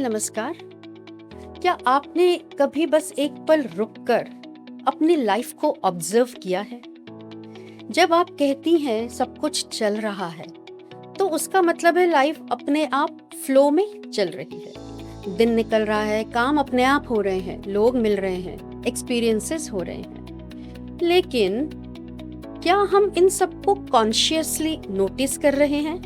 नमस्कार। क्या आपने कभी बस एक पल रुककर अपनी लाइफ को ऑब्जर्व किया है? जब आप कहती हैं सब कुछ चल रहा है, तो उसका मतलब है लाइफ अपने आप फ्लो में चल रही है। दिन निकल रहा है, काम अपने आप हो रहे हैं, लोग मिल रहे हैं, एक्सपीरियंसेस हो रहे हैं। लेकिन क्या हम इन सबको कॉन्शियसली नोटिस कर रहे हैं?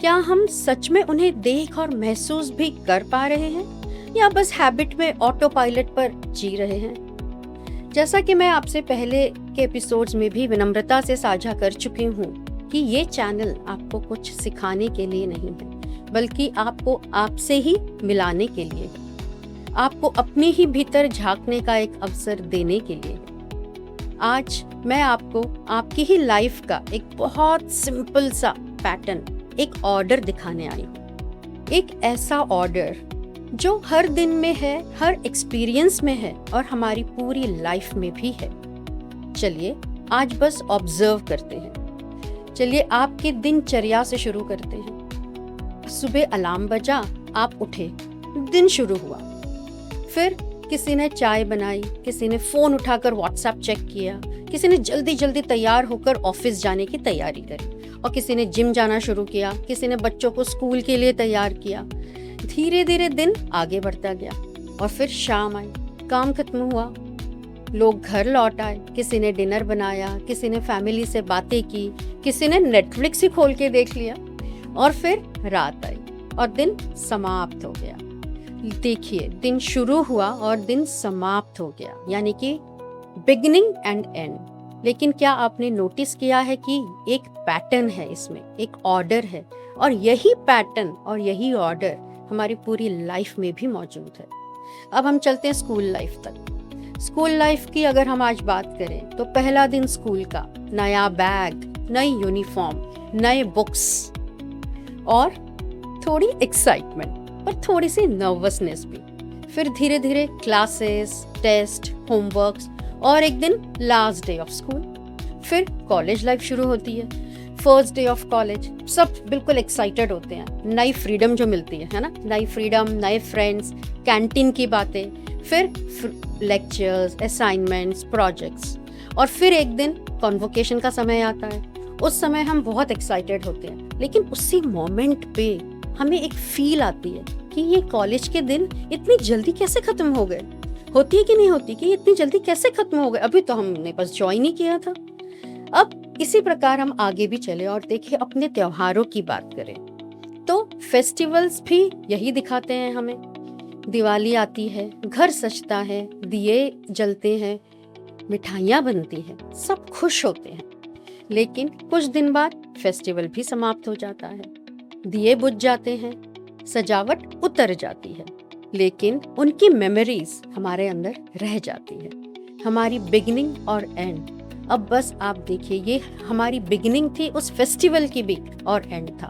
क्या हम सच में उन्हें देख और महसूस भी कर पा रहे हैं, या बस हैबिट में ऑटो पायलट पर जी रहे हैं? जैसा कि मैं आपसे पहले के एपिसोड्स में भी विनम्रता से साझा कर चुकी हूँ कि ये चैनल आपको कुछ सिखाने के लिए नहीं है, बल्कि आपको आपसे ही मिलाने के लिए, आपको अपने ही भीतर झांकने का एक अवसर देने के लिए। आज मैं आपको आपकी ही लाइफ का एक बहुत सिंपल सा पैटर्न, एक ऑर्डर दिखाने आई हूँ। एक ऐसा ऑर्डर जो हर दिन में है, हर एक्सपीरियंस में है और हमारी पूरी लाइफ में भी है। चलिए आज बस ऑब्जर्व करते हैं। चलिए आपके दिनचर्या से शुरू करते हैं। सुबह अलार्म बजा, आप उठे, दिन शुरू हुआ। फिर किसी ने चाय बनाई, किसी ने फोन उठाकर व्हाट्सएप चेक किया, किसी ने जल्दी जल्दी तैयार होकर ऑफिस जाने की तैयारी करी, और किसी ने जिम जाना शुरू किया, किसी ने बच्चों को स्कूल के लिए तैयार किया। धीरे धीरे दिन आगे बढ़ता गया और फिर शाम आई, काम खत्म हुआ, लोग घर लौट आए, किसी ने डिनर बनाया, किसी ने फैमिली से बातें की, किसी ने नेटफ्लिक्स ही खोल के देख लिया, और फिर रात आई और दिन समाप्त हो गया। देखिए, दिन शुरू हुआ और दिन समाप्त हो गया, यानी कि बिगिनिंग एंड एंड। लेकिन क्या आपने नोटिस किया है कि एक पैटर्न है इसमें, एक ऑर्डर है, और यही पैटर्न और यही ऑर्डर हमारी पूरी लाइफ में भी मौजूद है। अब हम चलते हैं स्कूल लाइफ तक। स्कूल लाइफ की अगर हम आज बात करें तो पहला दिन स्कूल का, नया बैग, नई यूनिफॉर्म, नए बुक्स और थोड़ी एक्साइटमेंट पर थोड़ी सी नर्वसनेस भी। फिर धीरे धीरे क्लासेस, टेस्ट, होमवर्क्स और एक दिन लास्ट डे ऑफ स्कूल। फिर कॉलेज लाइफ शुरू होती है। फर्स्ट डे ऑफ कॉलेज, सब बिल्कुल एक्साइटेड होते हैं, नई फ्रीडम जो मिलती है ना, नई फ्रीडम, नए फ्रेंड्स, कैंटीन की बातें, फिर लेक्चर्स, असाइनमेंट्स, प्रोजेक्ट्स, और फिर एक दिन कॉन्वोकेशन का समय आता है। उस समय हम बहुत एक्साइटेड होते हैं, लेकिन उसी मोमेंट पे हमें एक फील आती है कि ये कॉलेज के दिन इतनी जल्दी कैसे खत्म हो गए। होती है कि नहीं होती कि इतनी जल्दी कैसे खत्म हो गए, अभी तो हमने बस ज्वाइन ही किया था। अब इसी प्रकार हम आगे भी चले और देखें, अपने त्योहारों की बात करें तो फेस्टिवल्स भी यही दिखाते हैं हमें। दिवाली आती है, घर सजता है, दिए जलते हैं, मिठाइयाँ बनती हैं, सब खुश होते हैं। लेकिन कुछ दिन बाद फेस्टिवल भी समाप्त हो जाता है, दिए बुझ जाते हैं, सजावट उतर जाती है, लेकिन उनकी मेमोरीज हमारे अंदर रह जाती है। हमारी बिगिनिंग और एंड, अब बस आप देखिए, ये हमारी बिगिनिंग थी उस फेस्टिवल की भी, और एंड था।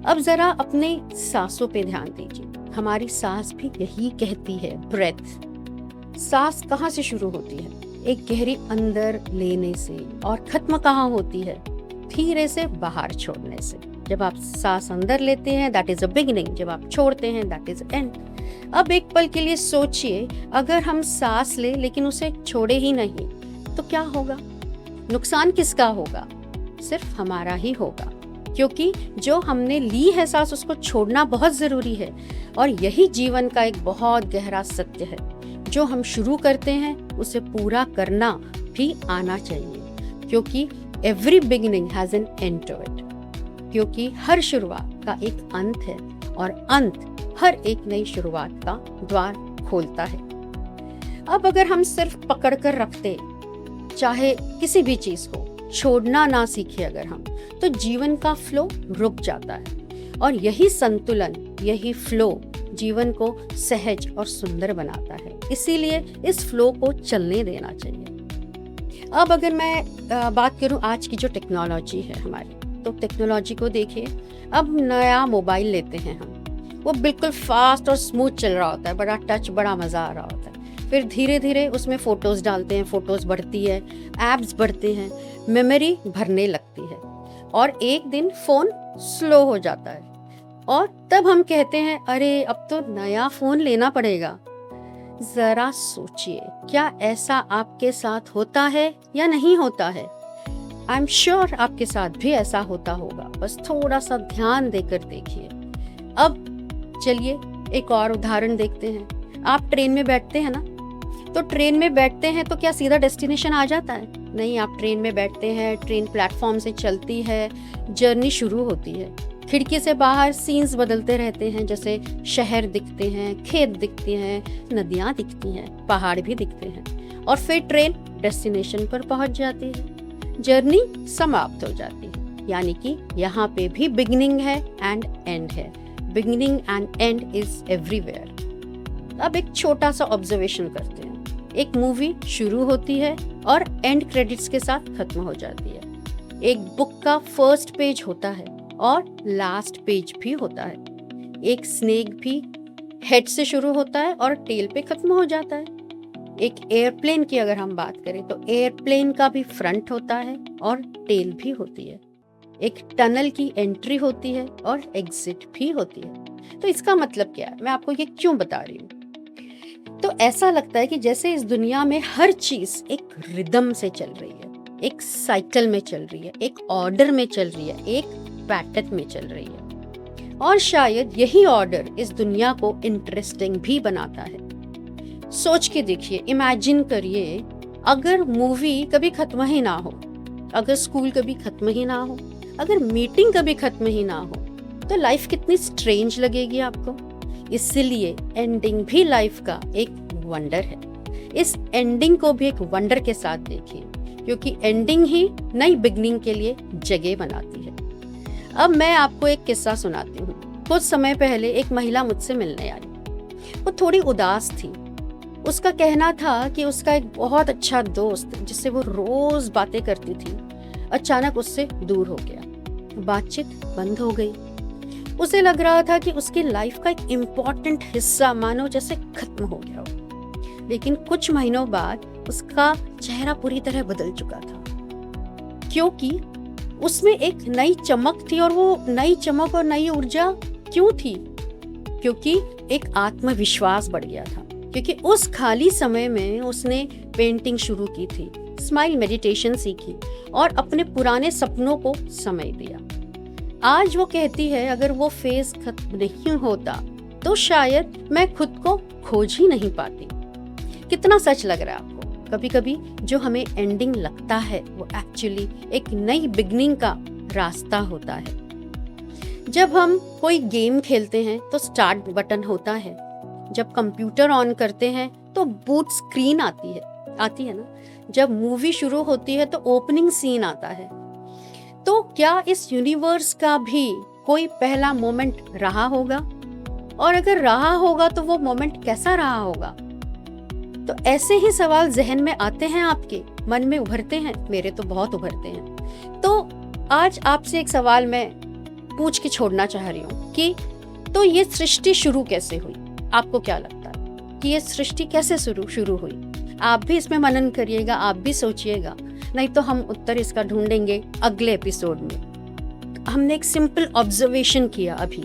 अब जरा अपने सांसों पे ध्यान दीजिए। हमारी सांस भी यही कहती है, ब्रेथ। सांस कहाँ से शुरू होती है? एक गहरी अंदर लेने से, और खत्म कहाँ होती है? धीरे से बाहर छोड़ने से। जब आप सांस अंदर लेते हैं दैट इज अ बिगिनिंग, जब आप छोड़ते हैं दैट इज एंड। अब एक पल के लिए सोचिए, अगर हम सांस ले लेकिन उसे छोड़े ही नहीं तो क्या होगा? नुकसान किसका होगा? सिर्फ हमारा ही होगा, क्योंकि जो हमने ली है सांस, उसको छोड़ना बहुत जरूरी है। और यही जीवन का एक बहुत गहरा सत्य है। जो हम शुरू करते हैं उसे पूरा करना भी आना चाहिए, क्योंकि every beginning has an end to it. क्योंकि हर शुरुआत का एक अंत है, और अंत हर एक नई शुरुआत का द्वार खोलता है। अब अगर हम सिर्फ पकड़ कर रखते, चाहे किसी भी चीज को छोड़ना ना सीखे अगर हम, तो जीवन का फ्लो रुक जाता है। और यही संतुलन, यही फ्लो जीवन को सहज और सुंदर बनाता है। इसीलिए इस फ्लो को चलने देना चाहिए। अब अगर मैं बात करूं आज की जो टेक्नोलॉजी है हमारी, तो टेक्नोलॉजी को देखिए। अब नया मोबाइल लेते हैं हम, वो बिल्कुल फास्ट और स्मूथ चल रहा होता है, बड़ा टच, बड़ा मज़ा आ रहा होता है। फिर धीरे धीरे उसमें फ़ोटोज़ डालते हैं, फ़ोटोज़ बढ़ती है, ऐप्स बढ़ते हैं, मेमोरी भरने लगती है, और एक दिन फ़ोन स्लो हो जाता है। और तब हम कहते हैं अरे अब तो नया फोन लेना पड़ेगा। जरा सोचिए, क्या ऐसा आपके साथ होता है या नहीं होता है? आई एम श्योर आपके साथ भी ऐसा होता होगा, बस थोड़ा सा ध्यान देकर देखिए। अब चलिए एक और उदाहरण देखते हैं। आप ट्रेन में बैठते हैं ना, तो ट्रेन में बैठते हैं तो क्या सीधा डेस्टिनेशन आ जाता है? नहीं, आप ट्रेन में बैठते हैं, ट्रेन प्लेटफॉर्म से चलती है, जर्नी शुरू होती है। खिड़की से बाहर सीन्स बदलते रहते हैं, जैसे शहर दिखते हैं, खेत दिखते हैं, नदियाँ दिखती हैं, पहाड़ भी दिखते हैं, और फिर ट्रेन डेस्टिनेशन पर पहुंच जाती है, जर्नी समाप्त हो जाती है। यानी कि यहाँ पे भी बिगिनिंग है एंड एंड है। Beginning and and is everywhere. अब एक छोटा सा ऑब्जर्वेशन करते हैं। एक मूवी शुरू होती है और एंड क्रेडिट्स के साथ खत्म हो जाती है। एक बुक का फर्स्ट पेज होता है और लास्ट पेज भी होता है। एक स्नेक भी हेड से शुरू होता है और टेल पे खत्म हो जाता है। एक एयरप्लेन की अगर हम बात करें तो एयरप्लेन का भी फ्रंट होता है और टेल भी होती है। एक टनल की एंट्री होती है और एग्जिट भी होती है। तो इसका मतलब क्या है, मैं आपको ये क्यों बता रही हूँ? तो ऐसा लगता है कि जैसे इस दुनिया में हर चीज एक रिदम से चल रही है, एक साइकिल में चल रही है, एक ऑर्डर में चल रही है, एक पैटर्न में चल रही है। और शायद यही ऑर्डर इस दुनिया को इंटरेस्टिंग भी बनाता है। सोच के देखिए, इमेजिन करिए, अगर मूवी कभी खत्म ही ना हो, अगर स्कूल कभी खत्म ही ना हो, अगर मीटिंग कभी खत्म ही ना हो, तो लाइफ कितनी स्ट्रेंज लगेगी आपको। इसलिए एंडिंग भी लाइफ का एक वंडर है। इस एंडिंग को भी एक वंडर के साथ देखिए, क्योंकि एंडिंग ही नई बिगनिंग के लिए जगह बनाती है। अब मैं आपको एक किस्सा सुनाती हूँ। कुछ समय पहले एक महिला मुझसे मिलने आई। वो थोड़ी उदास थी। उसका कहना था कि उसका एक बहुत अच्छा दोस्त, जिससे वो रोज बातें करती थी, अचानक उससे दूर हो गया। बातचीत बंद हो गई। उसे लग रहा था कि उसकी लाइफ का एक इम्पोर्टेंट हिस्सा मानो जैसे खत्म हो गया हो। लेकिन कुछ महीनों बाद उसका चेहरा पूरी तरह बदल चुका था, क्योंकि उसमें एक नई चमक थी। और वो नई चमक और नई ऊर्जा क्यों थी? क्योंकि एक आत्मविश्वास बढ़ गया था। क्योंकि उस खाली समय में उसने पेंटिंग शुरू की थी, स्माइल मेडिटेशन सीखी और अपने पुराने सपनों को समय दिया। आज वो कहती है, अगर वो फेज खत्म नहीं होता तो शायद मैं खुद को खोज ही नहीं पाती। कितना सच लग रहा है आपको? कभी कभी जो हमें एंडिंग लगता है वो एक्चुअली एक नई बिगनिंग का रास्ता होता है। जब हम कोई गेम खेलते हैं तो स्टार्ट बटन होता है। जब कंप्यूटर ऑन करते हैं तो बूट स्क्रीन आती है ना। जब मूवी शुरू होती है तो ओपनिंग सीन आता है। तो क्या इस यूनिवर्स का भी कोई पहला मोमेंट रहा होगा? और अगर रहा होगा तो वो मोमेंट कैसा रहा होगा? तो ऐसे ही सवाल जहन में आते हैं, आपके मन में उभरते हैं, मेरे तो बहुत उभरते हैं। तो आज आपसे एक सवाल मैं पूछ के छोड़ना चाह रही हूँ कि तो ये सृष्टि शुरू कैसे हुई? आपको क्या लगता है कि ये सृष्टि कैसे शुरू हुई? आप भी इसमें मनन करिएगा, आप भी सोचिएगा, नहीं तो हम उत्तर इसका ढूंढेंगे अगले एपिसोड में। हमने एक सिंपल ऑब्जर्वेशन किया अभी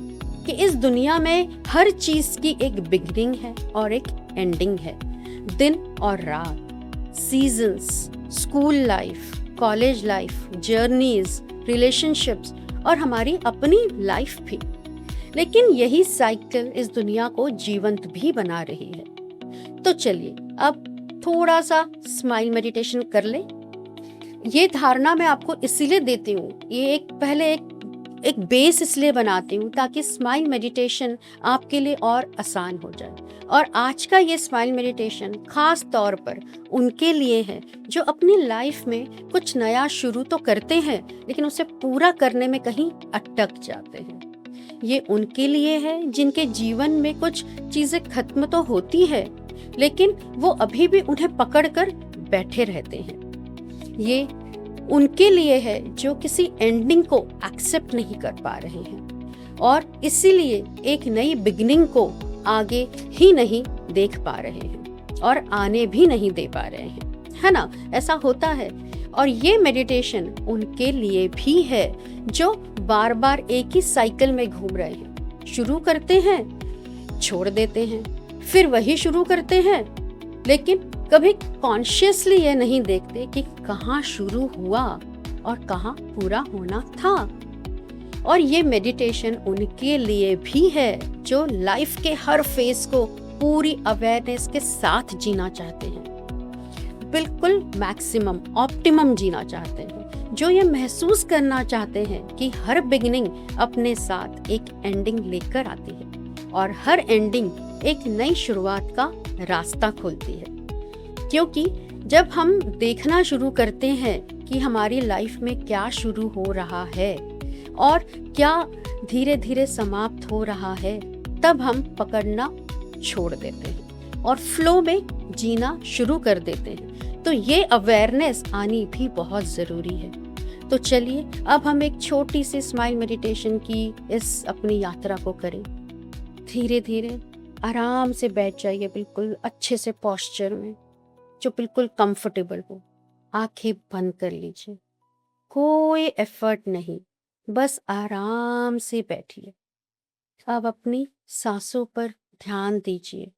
कि इस दुनिया में हर चीज की एक बिगिनिंग है और एक एंडिंग है। दिन और रात, seasons, school life, college life, journeys, relationships और हमारी अपनी लाइफ भी। लेकिन यही साइकिल इस दुनिया को जीवंत भी बना रही है। तो चलिए अब थोड़ा सा स्माइल मेडिटेशन कर ले। ये धारणा मैं आपको इसीलिए देती हूँ, ये एक बेस इसलिए बनाती हूँ ताकि स्माइल मेडिटेशन आपके लिए और आसान हो जाए। और आज का ये स्माइल मेडिटेशन खास तौर पर उनके लिए है जो अपनी लाइफ में कुछ नया शुरू तो करते हैं लेकिन उसे पूरा करने में कहीं अटक जाते हैं। ये उनके लिए है जिनके जीवन में कुछ चीजें खत्म तो होती है लेकिन वो अभी भी उन्हें पकड़कर बैठे रहते हैं। ये उनके लिए है जो किसी एंडिंग को एक्सेप्ट नहीं कर पा रहे हैं और इसीलिए एक नई बिगिनिंग को आगे ही नहीं देख पा रहे हैं और आने भी नहीं दे पा रहे हैं, है ना? ऐसा होता है। और ये मेडिटेशन उनके लिए भी है जो बार बार एक ही साइकिल में घूम रहे हैं, शुरू करते हैं, छोड़ देते हैं, फिर वही शुरू करते हैं, लेकिन कभी कॉन्शियसली ये नहीं देखते कि कहाँ शुरू हुआ और कहाँ पूरा होना था। और ये मेडिटेशन उनके लिए भी है जो लाइफ के हर फेज को पूरी अवेयरनेस के साथ जीना चाहते हैं, बिल्कुल मैक्सिमम ऑप्टिमम जीना चाहते हैं, जो ये महसूस करना चाहते हैं कि हर बिगिनिंग अपने साथ एक एंडिंग लेकर आती है और हर एंडिंग एक नई शुरुआत का रास्ता खोलती है। क्योंकि जब हम देखना शुरू करते हैं कि हमारी लाइफ में क्या शुरू हो रहा है और क्या धीरे धीरे समाप्त हो रहा है, तब हम पकड़ना छोड़ देते हैं और फ्लो में जीना शुरू कर देते हैं। तो ये अवेयरनेस आनी भी बहुत ज़रूरी है। तो चलिए अब हम एक छोटी सी स्माइल मेडिटेशन की इस अपनी यात्रा को करें। धीरे धीरे आराम से बैठ जाइए, बिल्कुल अच्छे से पोस्चर में जो बिल्कुल कंफर्टेबल हो। आंखें बंद कर लीजिए, कोई एफर्ट नहीं, बस आराम से बैठिए। अब अपनी सांसों पर ध्यान दीजिए।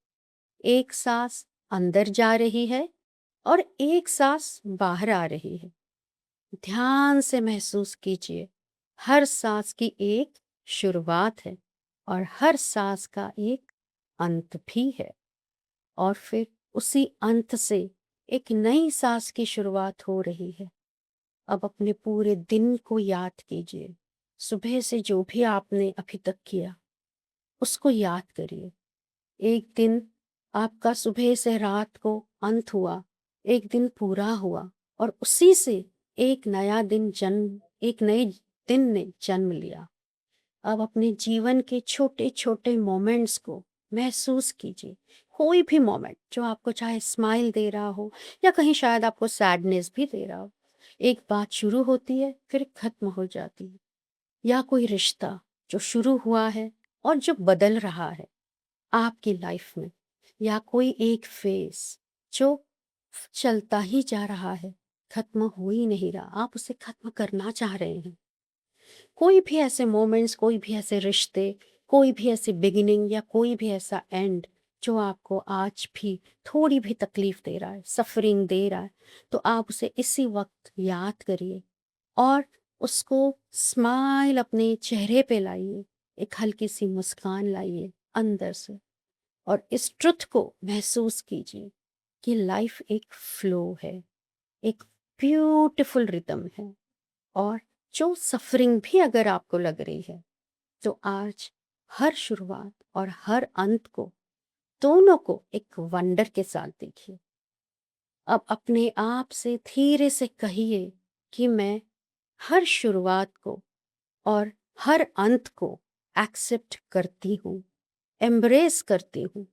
एक सांस अंदर जा रही है और एक सांस बाहर आ रही है। ध्यान से महसूस कीजिए, हर सांस की एक शुरुआत है और हर सांस का एक अंत भी है। और फिर उसी अंत से एक नई सांस की शुरुआत हो रही है। अब अपने पूरे दिन को याद कीजिए। सुबह से जो भी आपने अभी तक किया उसको याद करिए। एक दिन आपका सुबह से रात को अंत हुआ, एक दिन पूरा हुआ और उसी से एक नए दिन ने जन्म लिया। अब अपने जीवन के छोटे छोटे मोमेंट्स को महसूस कीजिए। कोई भी मोमेंट जो आपको चाहे स्माइल दे रहा हो या कहीं शायद आपको सैडनेस भी दे रहा हो। एक बात शुरू होती है फिर खत्म हो जाती है, या कोई रिश्ता जो शुरू हुआ है और जो बदल रहा है आपकी लाइफ में, या कोई एक फेस जो चलता ही जा रहा है, खत्म हो ही नहीं रहा, आप उसे खत्म करना चाह रहे हैं। कोई भी ऐसे मोमेंट्स, कोई भी ऐसे रिश्ते, कोई भी ऐसी बिगिनिंग या कोई भी ऐसा एंड जो आपको आज भी थोड़ी भी तकलीफ दे रहा है, सफरिंग दे रहा है, तो आप उसे इसी वक्त याद करिए और उसको स्माइल अपने चेहरे पे लाइए, एक हल्की सी मुस्कान लाइए अंदर से और इस ट्रुथ को महसूस कीजिए कि लाइफ एक फ्लो है, एक ब्यूटीफुल रिदम है। और जो सफरिंग भी अगर आपको लग रही है, तो आज हर शुरुआत और हर अंत को, दोनों को एक वंडर के साथ देखिए। अब अपने आप से धीरे से कहिए कि मैं हर शुरुआत को और हर अंत को एक्सेप्ट करती हूँ, एम्ब्रेस करती हूँ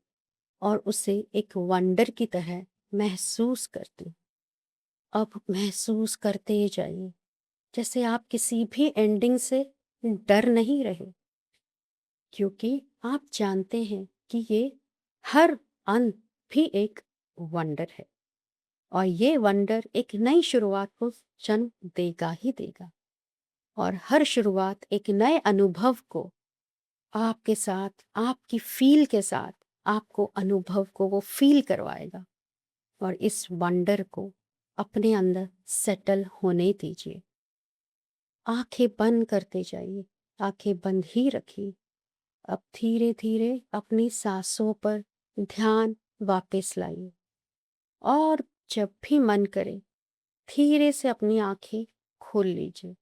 और उसे एक वंडर की तरह महसूस करती हूँ। अब महसूस करते जाइए जैसे आप किसी भी एंडिंग से डर नहीं रहे, क्योंकि आप जानते हैं कि ये हर अंत भी एक वंडर है और ये वंडर एक नई शुरुआत को जन्म देगा ही देगा। और हर शुरुआत एक नए अनुभव को आपके साथ, आपकी फील के साथ, आपको अनुभव को वो फील करवाएगा और इस वंडर को अपने अंदर सेटल होने दीजिए। आंखें बंद करते जाइए, आंखें बंद ही रखिए। अब धीरे धीरे अपनी सांसों पर ध्यान वापस लाइए और जब भी मन करे धीरे से अपनी आंखें खोल लीजिए।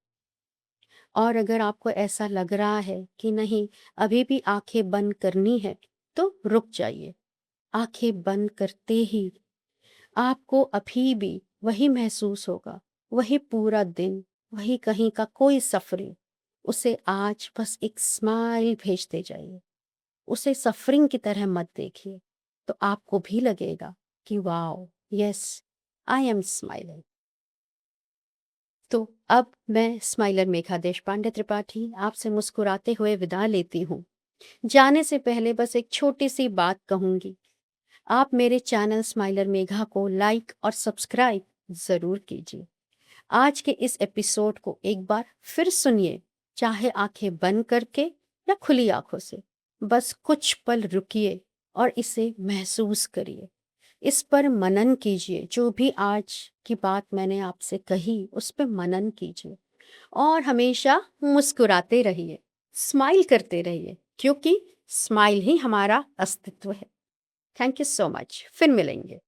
और अगर आपको ऐसा लग रहा है कि नहीं, अभी भी आंखें बंद करनी है, तो रुक जाइए। आंखें बंद करते ही आपको अभी भी वही महसूस होगा, वही पूरा दिन, वही कहीं का कोई सफरिंग। उसे आज बस एक स्माइल भेजते जाइए, उसे सफरिंग की तरह मत देखिए, तो आपको भी लगेगा कि wow, yes, I am smiling. तो अब मैं स्माइलर मेघा देशपांडे त्रिपाठी आपसे मुस्कुराते हुए विदा लेती हूँ। जाने से पहले बस एक छोटी सी बात कहूँगी, आप मेरे चैनल स्माइलर मेघा को लाइक और सब्सक्राइब ज़रूर कीजिए। आज के इस एपिसोड को एक बार फिर सुनिए, चाहे आंखें बंद करके या खुली आंखों से बस कुछ पल रुकिए और इसे महसूस करिए। इस पर मनन कीजिए, जो भी आज की बात मैंने आपसे कही उस पे मनन कीजिए और हमेशा मुस्कुराते रहिए, स्माइल करते रहिए, क्योंकि स्माइल ही हमारा अस्तित्व है। Thank you so much. फिर मिलेंगे।